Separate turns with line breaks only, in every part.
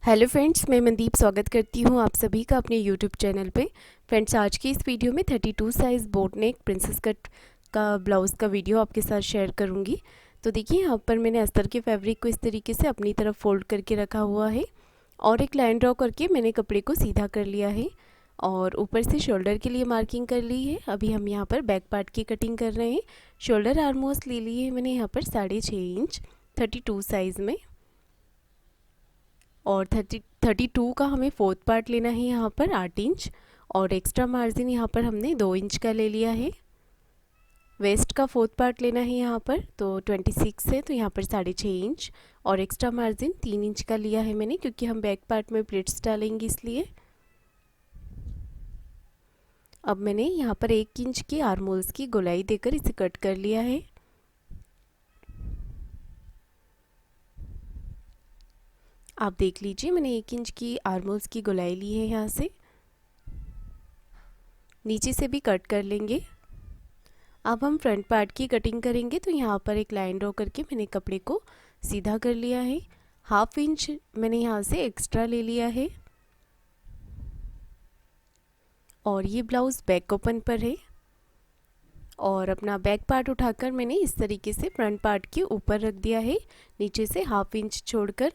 Hello friends, मैं मनदीप स्वागत करती हूँ आप सभी का अपने यूट्यूब चैनल पे। फ्रेंड्स, आज की इस वीडियो में 32 साइज़ बोट नेक प्रिंसेस कट का ब्लाउज़ का वीडियो आपके साथ शेयर करूँगी। तो देखिए, यहाँ पर मैंने अस्तर के फैब्रिक को इस तरीके से अपनी तरफ फोल्ड करके रखा हुआ है और एक लाइन ड्रॉ करके मैंने कपड़े को सीधा कर लिया है और ऊपर से शोल्डर के लिए मार्किंग कर ली है। अभी हम यहाँ पर बैक पार्ट की कटिंग कर रहे हैं। शोल्डर आर्मोस्ट ले लिए है मैंने यहाँ पर 6.5 इंच 32 साइज़ में, और 32 का हमें फोर्थ पार्ट लेना है यहाँ पर 8 इंच, और एक्स्ट्रा मार्जिन यहाँ पर हमने 2 इंच का ले लिया है। वेस्ट का फोर्थ पार्ट लेना है यहाँ पर, तो 26 है तो यहाँ पर 6.5 इंच, और एक्स्ट्रा मार्जिन 3 इंच का लिया है मैंने, क्योंकि हम बैक पार्ट में प्लेट्स डालेंगे इसलिए। अब मैंने यहाँ पर 1 इंच की आर्मोल्स की गोलाई देकर इसे कट कर लिया है। आप देख लीजिए, मैंने 1 इंच की आर्मोल्स की गोलाई ली है। यहाँ से नीचे से भी कट कर लेंगे। अब हम फ्रंट पार्ट की कटिंग करेंगे, तो यहाँ पर एक लाइन ड्रॉ करके मैंने कपड़े को सीधा कर लिया है। 1/2 इंच मैंने यहाँ से एक्स्ट्रा ले लिया है, और ये ब्लाउज़ बैक ओपन पर है। और अपना बैक पार्ट उठाकर मैंने इस तरीके से फ्रंट पार्ट के ऊपर रख दिया है, नीचे से 1/2 इंच छोड़कर,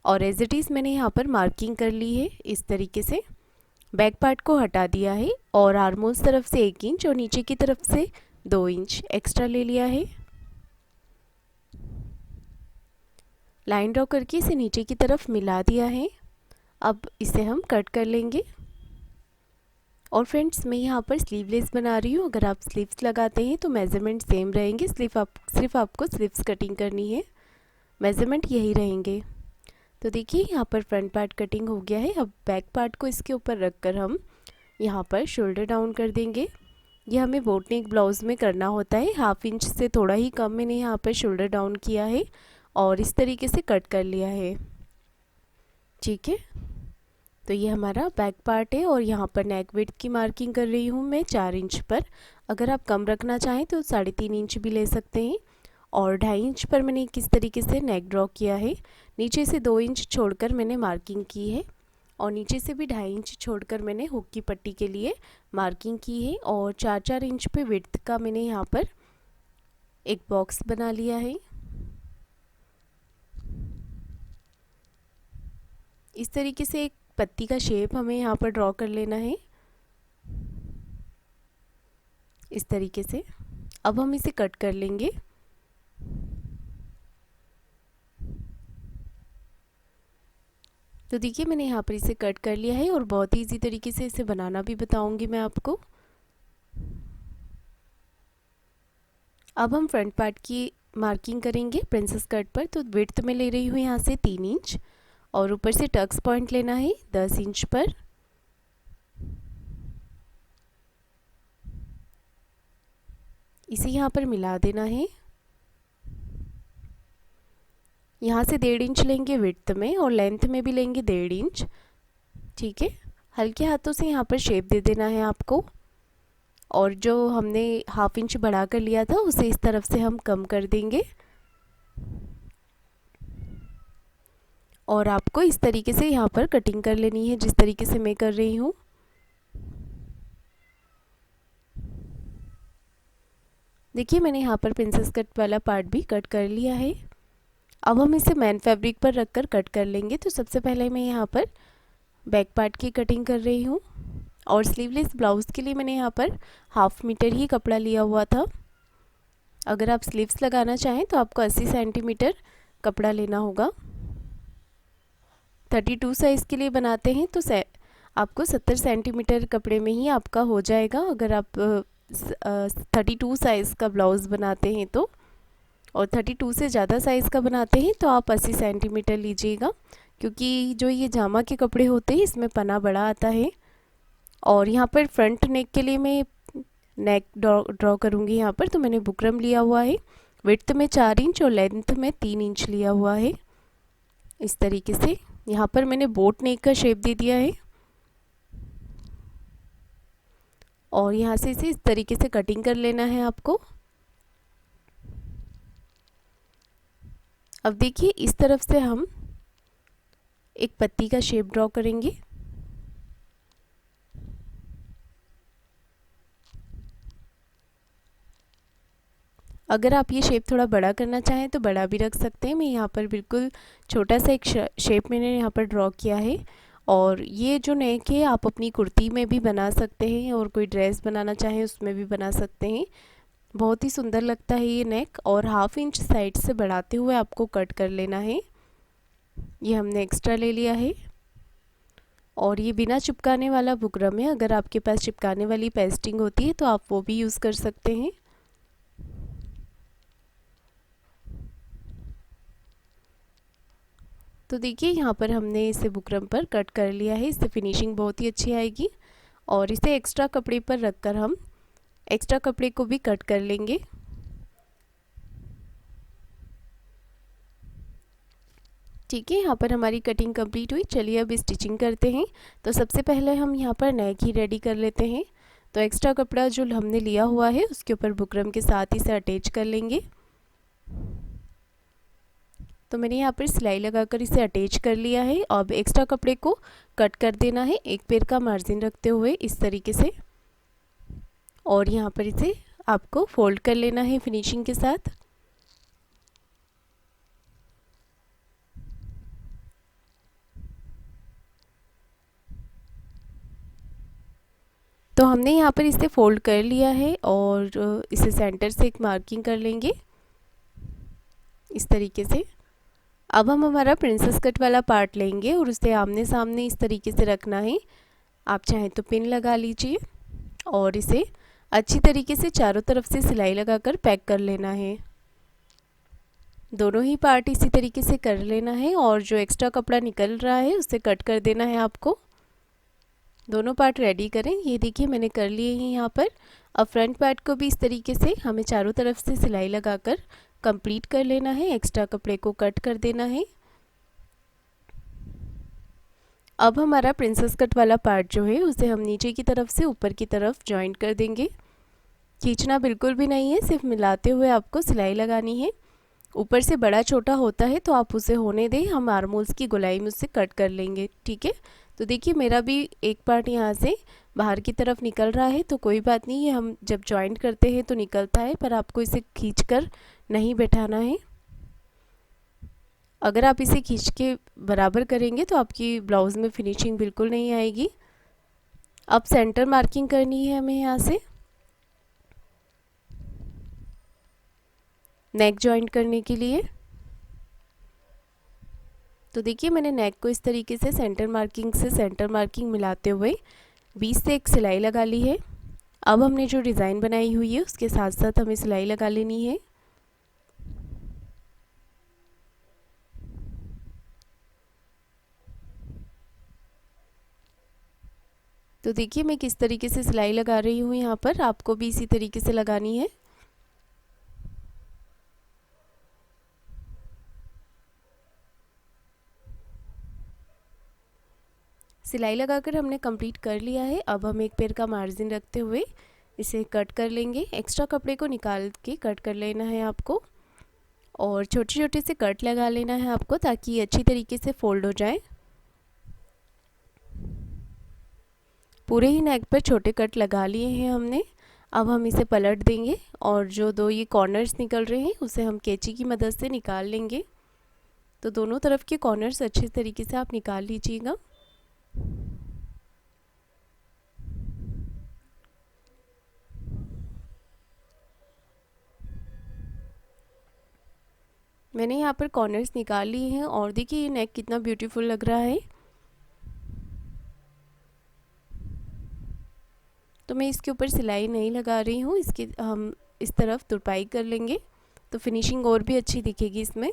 और एज इट इज़ मैंने यहाँ पर मार्किंग कर ली है। इस तरीके से बैक पार्ट को हटा दिया है और आर्मोल्स तरफ से 1 इंच और नीचे की तरफ से 2 इंच एक्स्ट्रा ले लिया है। लाइन ड्रॉ करके इसे नीचे की तरफ मिला दिया है। अब इसे हम कट कर लेंगे। और फ्रेंड्स, मैं यहाँ पर स्लीवलेस बना रही हूँ। अगर आप स्लीव्स लगाते हैं तो मेज़रमेंट सेम रहेंगे, सिर्फ आपको स्लीव्स कटिंग करनी है, मेज़रमेंट यही रहेंगे। तो देखिए, यहाँ पर फ्रंट पार्ट कटिंग हो गया है। अब बैक पार्ट को इसके ऊपर रख कर हम यहाँ पर शोल्डर डाउन कर देंगे। यह हमें बोट नेक ब्लाउज़ में करना होता है। 1/2 इंच से थोड़ा ही कम मैंने यहाँ पर शोल्डर डाउन किया है और इस तरीके से कट कर लिया है। ठीक है, तो ये हमारा बैक पार्ट है, और यहाँ पर नेक विड्थ की मार्किंग कर रही हूँ मैं 4 इंच पर। अगर आप कम रखना चाहें तो 3.5 इंच भी ले सकते हैं। और 2.5 इंच पर मैंने किस तरीके से नेक ड्रॉ किया है। नीचे से 2 इंच छोड़कर मैंने मार्किंग की है, और नीचे से भी 2.5 इंच छोड़कर मैंने हुक की पट्टी के लिए मार्किंग की है। और 4-4 इंच पे विड्थ का मैंने यहाँ पर एक बॉक्स बना लिया है। इस तरीके से एक पत्ती का शेप हमें यहाँ पर ड्रॉ कर लेना है, इस तरीके से। अब हम इसे कट कर लेंगे। तो देखिए, मैंने यहाँ पर इसे कट कर लिया है, और बहुत ही इजी तरीके से इसे बनाना भी बताऊंगी मैं आपको। अब हम फ्रंट पार्ट की मार्किंग करेंगे प्रिंसेस कट पर। तो विड्थ में ले रही हूँ यहाँ से 3 इंच, और ऊपर से टक्स पॉइंट लेना है 10 इंच पर। इसे यहाँ पर मिला देना है। यहाँ से 1.5 इंच लेंगे विड्थ में, और लेंथ में भी लेंगे 1.5 इंच। ठीक है, हल्के हाथों से यहाँ पर शेप दे देना है आपको। और जो हमने 1/2 इंच बढ़ा कर लिया था उसे इस तरफ से हम कम कर देंगे, और आपको इस तरीके से यहाँ पर कटिंग कर लेनी है, जिस तरीके से मैं कर रही हूँ। देखिए, मैंने यहाँ पर प्रिंसेस कट वाला पार्ट भी कट कर लिया है। अब हम इसे मैन फैब्रिक पर रखकर कट कर लेंगे। तो सबसे पहले मैं यहाँ पर बैक पार्ट की कटिंग कर रही हूँ, और स्लीवलेस ब्लाउज़ के लिए मैंने यहाँ पर 1/2 मीटर ही कपड़ा लिया हुआ था। अगर आप स्लीव्स लगाना चाहें तो आपको 80 सेंटीमीटर कपड़ा लेना होगा। 32 साइज़ के लिए बनाते हैं तो आपको 70 सेंटीमीटर कपड़े में ही आपका हो जाएगा, अगर आप 32 साइज़ का ब्लाउज़ बनाते हैं तो। और 32 से ज़्यादा साइज़ का बनाते हैं तो आप 80 सेंटीमीटर लीजिएगा, क्योंकि जो ये जामा के कपड़े होते हैं इसमें पना बड़ा आता है। और यहाँ पर फ्रंट नेक के लिए मैं नेक ड्रॉ करूँगी यहाँ पर। तो मैंने बुकरम लिया हुआ है, विड्थ में 4 इंच और लेंथ में 3 इंच लिया हुआ है। इस तरीके से यहाँ पर मैंने बोट नेक का शेप दे दिया है, और यहाँ से इसे इस तरीके से कटिंग कर लेना है आपको। अब देखिए, इस तरफ से हम एक पत्ती का शेप ड्रॉ करेंगे। अगर आप ये शेप थोड़ा बड़ा करना चाहें तो बड़ा भी रख सकते हैं। मैं यहाँ पर बिल्कुल छोटा सा एक शेप मैंने यहाँ पर ड्रॉ किया है। और ये जो नेक है आप अपनी कुर्ती में भी बना सकते हैं और कोई ड्रेस बनाना चाहें उसमें भी बना सकते हैं। बहुत ही सुंदर लगता है ये नेक। और 1/2 इंच साइड से बढ़ाते हुए आपको कट कर लेना है। ये हमने एक्स्ट्रा ले लिया है। और ये बिना चिपकाने वाला बुकरम है। अगर आपके पास चिपकाने वाली पेस्टिंग होती है तो आप वो भी यूज़ कर सकते हैं। तो देखिए यहाँ पर हमने इसे बुकरम पर कट कर लिया है। इससे फिनिशिंग बहुत ही अच्छी आएगी। और इसे एक्स्ट्रा कपड़े पर रखकर हम एक्स्ट्रा कपड़े को भी कट कर लेंगे। ठीक है, यहाँ पर हमारी कटिंग कंप्लीट हुई। चलिए अब स्टिचिंग करते हैं। तो सबसे पहले हम यहाँ पर नेक ही रेडी कर लेते हैं। तो एक्स्ट्रा कपड़ा जो हमने लिया हुआ है उसके ऊपर बुकरम के साथ इसे अटैच कर लेंगे। तो मैंने यहाँ पर सिलाई लगाकर इसे अटैच कर लिया है। अब एक्स्ट्रा कपड़े को कट कर देना है एक पैर का मार्जिन रखते हुए इस तरीके से। और यहाँ पर इसे आपको फोल्ड कर लेना है फिनिशिंग के साथ। तो हमने यहाँ पर इसे फोल्ड कर लिया है और इसे सेंटर से एक मार्किंग कर लेंगे इस तरीके से। अब हम हमारा प्रिंसेस कट वाला पार्ट लेंगे और उसे आमने सामने इस तरीके से रखना है। आप चाहें तो पिन लगा लीजिए और इसे अच्छी तरीके से चारों तरफ से सिलाई लगाकर पैक कर लेना है। दोनों ही पार्ट इसी तरीके से कर लेना है। और जो एक्स्ट्रा कपड़ा निकल रहा है उसे कट कर देना है आपको। दोनों पार्ट रेडी करें। ये देखिए मैंने कर लिए हैं यहाँ पर। अब फ्रंट पार्ट को भी इस तरीके से हमें चारों तरफ से सिलाई लगाकर कंप्लीट कर लेना है। एक्स्ट्रा कपड़े को कट कर देना है। अब हमारा प्रिंसेस कट वाला पार्ट जो है उसे हम नीचे की तरफ से ऊपर की तरफ जॉइंट कर देंगे। खींचना बिल्कुल भी नहीं है, सिर्फ मिलाते हुए आपको सिलाई लगानी है। ऊपर से बड़ा छोटा होता है तो आप उसे होने दें, हम आर्मोल्स की गोलाई में उससे कट कर लेंगे। ठीक है, तो देखिए मेरा भी एक पार्ट यहाँ से बाहर की तरफ निकल रहा है तो कोई बात नहीं, ये हम जब जॉइंट करते हैं तो निकलता है, पर आपको इसे खींचकर नहीं बैठाना है। अगर आप इसे खींच के बराबर करेंगे तो आपकी ब्लाउज़ में फिनिशिंग बिल्कुल नहीं आएगी। अब सेंटर मार्किंग करनी है हमें यहाँ से नेक जॉइंट करने के लिए। तो देखिए मैंने नेक को इस तरीके से सेंटर मार्किंग मिलाते हुए 20 से एक सिलाई लगा ली है। अब हमने जो डिज़ाइन बनाई हुई है उसके साथ साथ हमें सिलाई लगा लेनी है। तो देखिए मैं किस तरीके से सिलाई लगा रही हूँ यहाँ पर, आपको भी इसी तरीके से लगानी है। सिलाई लगाकर हमने कंप्लीट कर लिया है। अब हम एक पैर का मार्जिन रखते हुए इसे कट कर लेंगे। एक्स्ट्रा कपड़े को निकाल के कट कर लेना है आपको और छोटे छोटे से कट लगा लेना है आपको ताकि ये अच्छी तरीके से फोल्ड हो जाए। पूरे ही नेक पर छोटे कट लगा लिए हैं हमने। अब हम इसे पलट देंगे और जो दो ये कॉर्नर्स निकल रहे हैं उसे हम कैंची की मदद से निकाल लेंगे। तो दोनों तरफ के कॉर्नर्स अच्छे तरीके से आप निकाल लीजिएगा। मैंने यहाँ पर कॉर्नर्स निकाल लिए हैं और देखिए ये नेक कितना ब्यूटीफुल लग रहा है। तो मैं इसके ऊपर सिलाई नहीं लगा रही हूँ, इसकी हम इस तरफ तुरपाई कर लेंगे तो फिनिशिंग और भी अच्छी दिखेगी इसमें।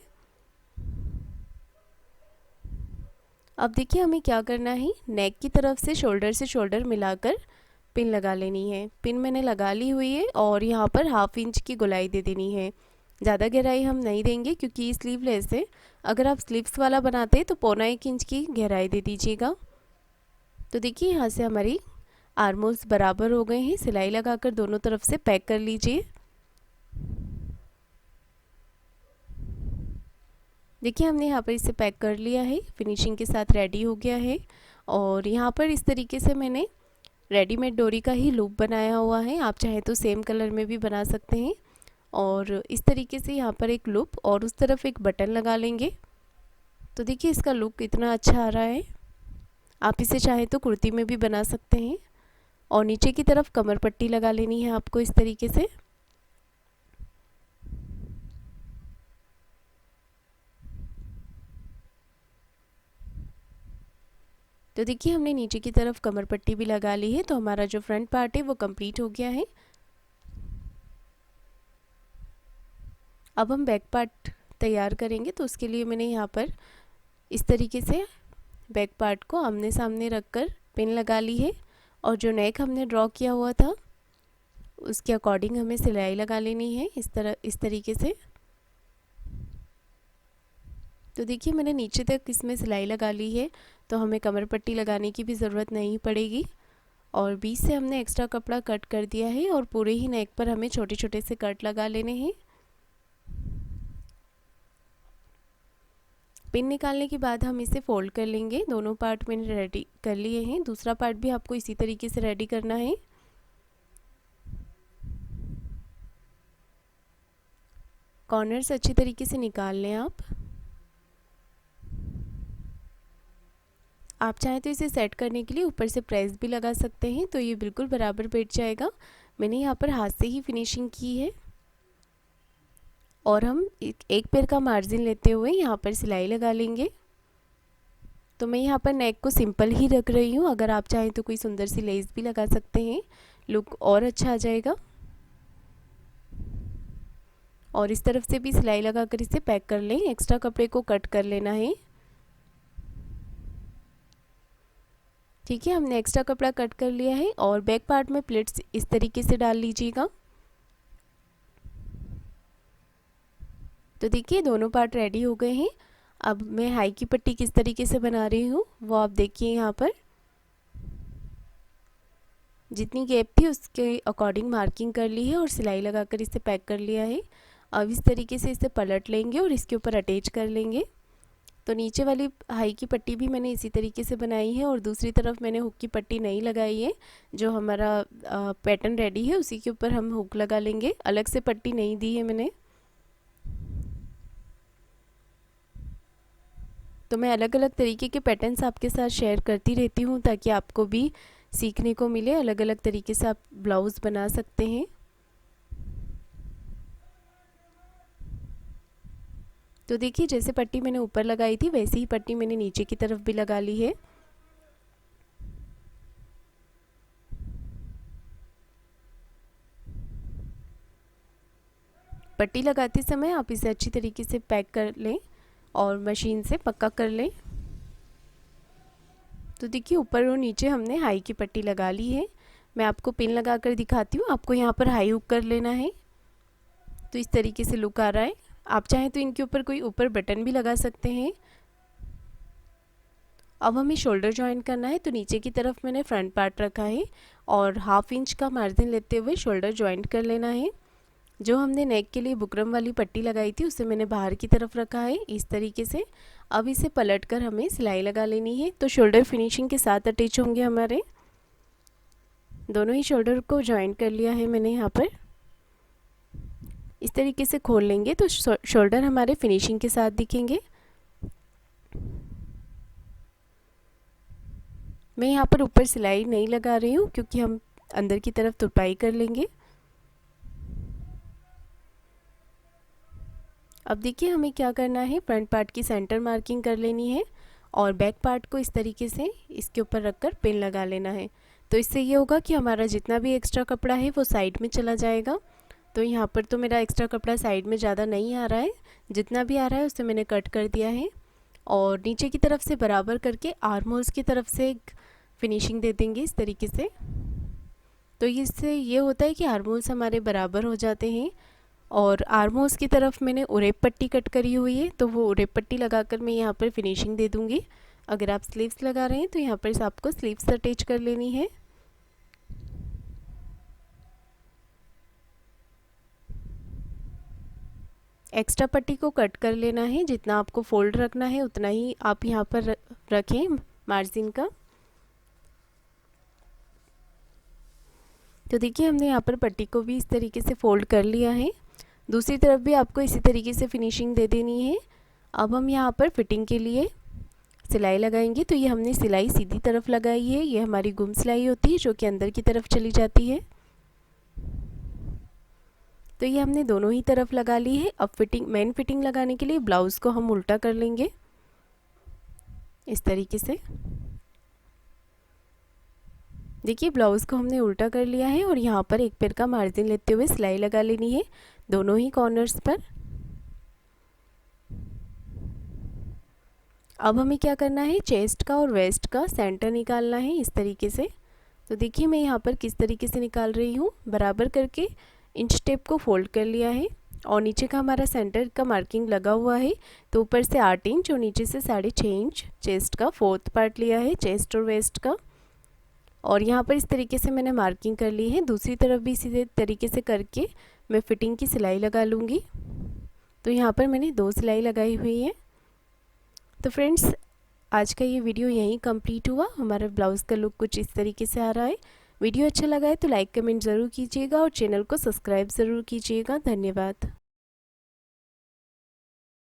अब देखिए हमें क्या करना है, नेक की तरफ से शोल्डर मिलाकर पिन लगा लेनी है। पिन मैंने लगा ली हुई है और यहाँ पर 1/2 इंच की गोलाई दे देनी है। ज़्यादा गहराई हम नहीं देंगे क्योंकि स्लीवलेस है। अगर आप स्लीव्स वाला बनाते हैं तो 1/4 इंच की गहराई दे दीजिएगा। तो देखिए यहाँ से हमारी आर्मोल्स बराबर हो गए हैं। सिलाई लगाकर दोनों तरफ से पैक कर लीजिए। देखिए हमने यहाँ पर इसे पैक कर लिया है, फिनिशिंग के साथ रेडी हो गया है। और यहाँ पर इस तरीके से मैंने रेडीमेड डोरी का ही लूप बनाया हुआ है, आप चाहे तो सेम कलर में भी बना सकते हैं। और इस तरीके से यहाँ पर एक लूप और उस तरफ एक बटन लगा लेंगे। तो देखिए इसका लुक इतना अच्छा आ रहा है। आप इसे चाहे तो कुर्ती में भी बना सकते हैं। और नीचे की तरफ कमर पट्टी लगा लेनी है आपको इस तरीके से। तो देखिए हमने नीचे की तरफ कमर पट्टी भी लगा ली है, तो हमारा जो फ्रंट पार्ट है वो कंप्लीट हो गया है। अब हम बैक पार्ट तैयार करेंगे, तो उसके लिए मैंने यहाँ पर इस तरीके से बैक पार्ट को आमने सामने रखकर पिन लगा ली है। और जो नेक हमने ड्रॉ किया हुआ था उसके अकॉर्डिंग हमें सिलाई लगा लेनी है इस तरीके से। तो देखिए मैंने नीचे तक इसमें सिलाई लगा ली है, तो हमें कमर पट्टी लगाने की भी ज़रूरत नहीं पड़ेगी। और बीच से हमने एक्स्ट्रा कपड़ा कट कर दिया है और पूरे ही नेक पर हमें छोटे छोटे से कट लगा लेने हैं। पिन निकालने के बाद हम इसे फोल्ड कर लेंगे। दोनों पार्ट मैंने रेडी कर लिए हैं, दूसरा पार्ट भी आपको इसी तरीके से रेडी करना है। कॉर्नर्स अच्छी तरीके से निकाल लें आप चाहें तो इसे सेट करने के लिए ऊपर से प्रेस भी लगा सकते हैं, तो ये बिल्कुल बराबर बैठ जाएगा। मैंने यहाँ पर हाथ से ही फिनिशिंग की है। और हम एक पैर का मार्जिन लेते हुए यहाँ पर सिलाई लगा लेंगे। तो मैं यहाँ पर नेक को सिंपल ही रख रही हूँ, अगर आप चाहें तो कोई सुंदर सी लेस भी लगा सकते हैं, लुक और अच्छा आ जाएगा। और इस तरफ से भी सिलाई लगाकर इसे पैक कर लें। एक्स्ट्रा कपड़े को कट कर लेना है। ठीक है, हमने एक्स्ट्रा कपड़ा कट कर लिया है। और बैक पार्ट में प्लेट्स इस तरीके से डाल लीजिएगा। तो देखिए दोनों पार्ट रेडी हो गए हैं। अब मैं हाई की पट्टी किस तरीके से बना रही हूँ वो आप देखिए। यहाँ पर जितनी गैप थी उसके अकॉर्डिंग मार्किंग कर ली है और सिलाई लगाकर इसे पैक कर लिया है। अब इस तरीके से इसे पलट लेंगे और इसके ऊपर अटैच कर लेंगे। तो नीचे वाली हाई की पट्टी भी मैंने इसी तरीके से बनाई है और दूसरी तरफ मैंने हुक की पट्टी नहीं लगाई है। जो हमारा पैटर्न रेडी है उसी के ऊपर हम हुक लगा लेंगे, अलग से पट्टी नहीं दी है मैंने। तो मैं अलग अलग तरीके के पैटर्न्स आपके साथ शेयर करती रहती हूँ ताकि आपको भी सीखने को मिले। अलग अलग तरीके से आप ब्लाउज़ बना सकते हैं। तो देखिए जैसे पट्टी मैंने ऊपर लगाई थी वैसे ही पट्टी मैंने नीचे की तरफ भी लगा ली है। पट्टी लगाते समय आप इसे अच्छी तरीके से पैक कर लें और मशीन से पक्का कर लें। तो देखिए ऊपर और नीचे हमने हाई की पट्टी लगा ली है। मैं आपको पिन लगा कर दिखाती हूँ। आपको यहाँ पर हाई हुक कर लेना है। तो इस तरीके से लुक आ रहा है। आप चाहें तो इनके ऊपर कोई ऊपर बटन भी लगा सकते हैं। अब हमें शोल्डर जॉइन करना है, तो नीचे की तरफ मैंने फ्रंट पार्ट रखा है और 1/2 इंच का मार्जिन लेते हुए शोल्डर जॉइंट कर लेना है। जो हमने नेक के लिए बुकरम वाली पट्टी लगाई थी उसे मैंने बाहर की तरफ रखा है इस तरीके से। अब इसे पलटकर हमें सिलाई लगा लेनी है। तो शोल्डर फिनिशिंग के साथ अटैच होंगे हमारे। दोनों ही शोल्डर को जॉइंट कर लिया है मैंने यहाँ पर। इस तरीके से खोल लेंगे तो शोल्डर हमारे फिनिशिंग के साथ दिखेंगे। मैं यहाँ पर ऊपर सिलाई नहीं लगा रही हूँ क्योंकि हम अंदर की तरफ तुरपाई कर लेंगे। अब देखिए हमें क्या करना है, फ्रंट पार्ट की सेंटर मार्किंग कर लेनी है और बैक पार्ट को इस तरीके से इसके ऊपर रखकर पिन लगा लेना है। तो इससे ये होगा कि हमारा जितना भी एक्स्ट्रा कपड़ा है वो साइड में चला जाएगा। तो यहाँ पर तो मेरा एक्स्ट्रा कपड़ा साइड में ज़्यादा नहीं आ रहा है, जितना भी आ रहा है उससे मैंने कट कर दिया है। और नीचे की तरफ से बराबर करके आर्म होल्स की तरफ से एक फिनिशिंग दे देंगे इस तरीके से। तो इससे ये होता है कि आर्म होल्स हमारे बराबर हो जाते हैं। और आर्म होल्स की तरफ मैंने उरेप पट्टी कट करी हुई है, तो वो उरेप पट्टी लगाकर मैं यहाँ पर फिनिशिंग दे दूँगी। अगर आप स्लीव्स लगा रहे हैं तो यहाँ पर आपको स्लीव्स अटैच कर लेनी है। एक्स्ट्रा पट्टी को कट कर लेना है। जितना आपको फोल्ड रखना है उतना ही आप यहाँ पर रखें मार्जिन का। तो देखिए हमने यहाँ पर पट्टी को भी इस तरीके से फोल्ड कर लिया है। दूसरी तरफ भी आपको इसी तरीके से फिनिशिंग दे देनी है। अब हम यहाँ पर फिटिंग के लिए सिलाई लगाएंगे। तो ये हमने सिलाई सीधी तरफ लगाई है, ये हमारी गुम सिलाई होती है जो कि अंदर की तरफ चली जाती है। तो ये हमने दोनों ही तरफ लगा ली है। अब मेन फिटिंग लगाने के लिए ब्लाउज़ को हम उल्टा कर लेंगे इस तरीके से। देखिए ब्लाउज़ को हमने उल्टा कर लिया है और यहाँ पर एक पैर का मार्जिन लेते हुए सिलाई लगा लेनी है दोनों ही कॉर्नर्स पर। अब हमें क्या करना है, चेस्ट का और वेस्ट का सेंटर निकालना है इस तरीके से। तो देखिए मैं यहाँ पर किस तरीके से निकाल रही हूँ। बराबर करके इंच टेप को फोल्ड कर लिया है और नीचे का हमारा सेंटर का मार्किंग लगा हुआ है। तो ऊपर से 8 इंच और नीचे से 6.5 इंच चेस्ट का 4th पार्ट लिया है, चेस्ट और वेस्ट का। और यहाँ पर इस तरीके से मैंने मार्किंग कर ली है। दूसरी तरफ भी इसी तरीके से करके मैं फिटिंग की सिलाई लगा लूँगी। तो यहाँ पर मैंने 2 सिलाई लगाई हुई है। तो फ्रेंड्स आज का ये वीडियो यहीं कंप्लीट हुआ। हमारा ब्लाउज़ का लुक कुछ इस तरीके से आ रहा है। वीडियो अच्छा लगा है तो लाइक कमेंट ज़रूर कीजिएगा और चैनल को सब्सक्राइब ज़रूर कीजिएगा। धन्यवाद।